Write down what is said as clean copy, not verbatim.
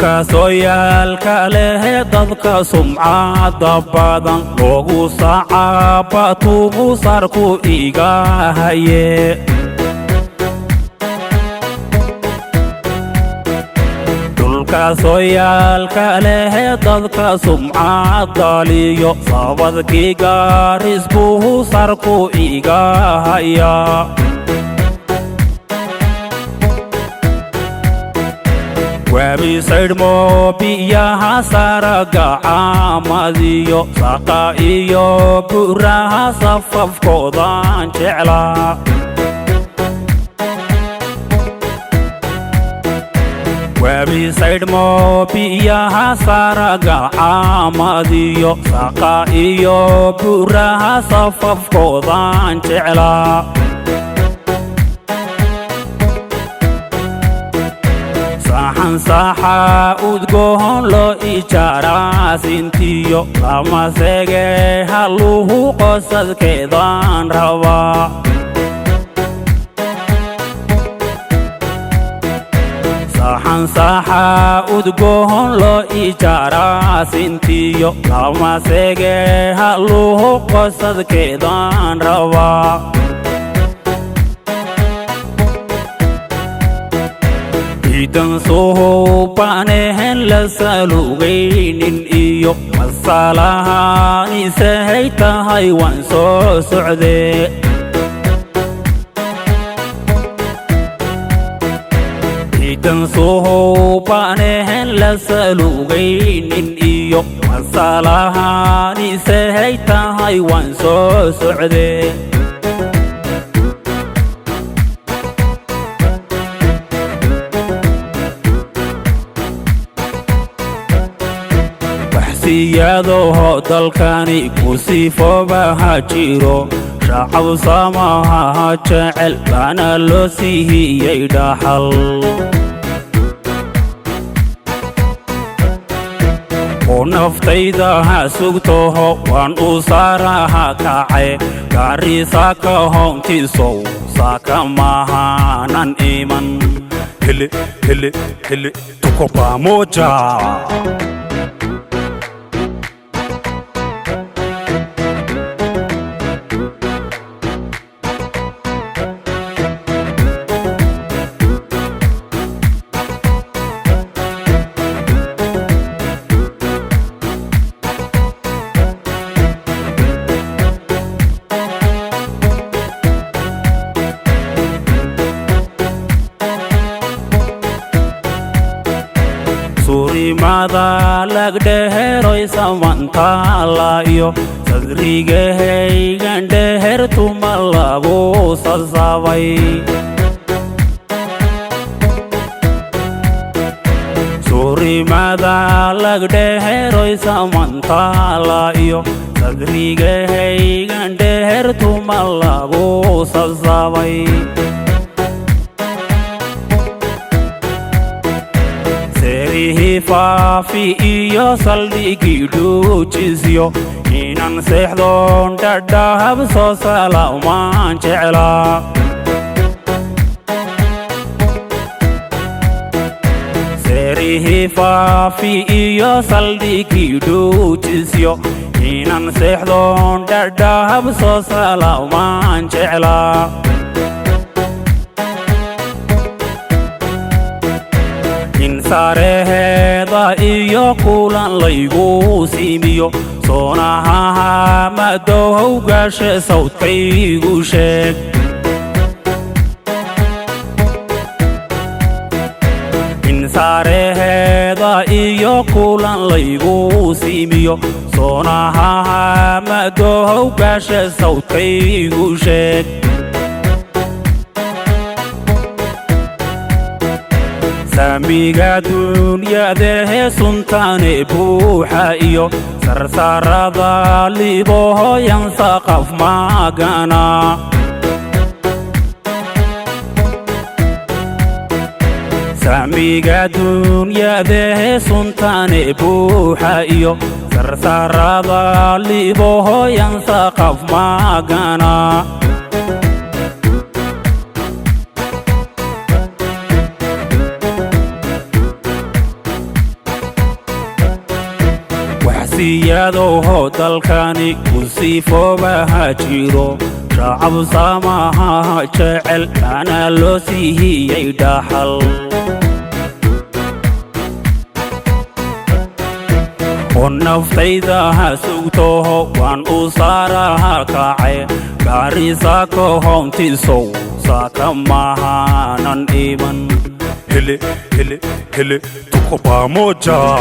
sooyaalka leh dadka sumcada badan loogu saacaba tuugu sarku iga haye dhulka sooyaalka leh dadka sumcada liyo sabadkiga risku sarku iga haya wabi saydmo biyaha saraga caamadiyo saqa iyo buraha safafkoodan jeclaa wabi saydmo biyaha saraga caamadiyo saqa iyo buraha safafkoodan jeclaa saxa udgoon loo ijaraa sintiyo lama sege haluhu qosadkeedaan rabaa saxan saxa udgoon loo ijaraa sintiyo lama sege haluhu qosadkeedaan rabaa idan soo baanehen la salugaynin iyo masalahan isahay tahay waan soo socdee idan soo baanehen la salugaynin iyo masalahan isahay tahay waan soo socdee siyadaho dalkani ku sifoobaha jiro shacab samaha jecel baana loo siiyey dhaxal oo naftayda ha sugtoho waan u saaraha kacay gaarisa ka hoontiisow saaka mahanan iman hele tuko pamoja surimada lagdheheroy samantalayo sadrigahaygan dhehertuma lagu sasabay surimada lagdheheroy samantalayo sadrigahaygan dhehertuma lagu sasabay faafi iyo saldhigii dhuujisyo inan seexdoon dhadhahab soo salaumaan jeclaa seerihii faafi iyo saldhigii dhuujisyo inan seexdoon dhadhahab soo salaumaan jeclaa insareheeda iyo kulan laygu siimiyo soonahaha madow gashe sawdkaygu sheeg insareheeda iyo kulan laygu siimiyo soonahaha madow gashe sawdkaygu sheeg saamiga dunyadahe suntaane buuxa iyo sarsarada libohoyan saqaf magana saamiga dunyadahe suntaane buuxa iyo sarsarada libohoyan saqaf magana siyaado dalkani ku sifoobaha jiro shacab samaha jecel ana loo siiyay dhaxal ونفتيدا سوتوه وان أسارها كعي غاريسا كوهم تيسو ساكا ماهانا إيمان هلي هلي هلي تكوبا موجا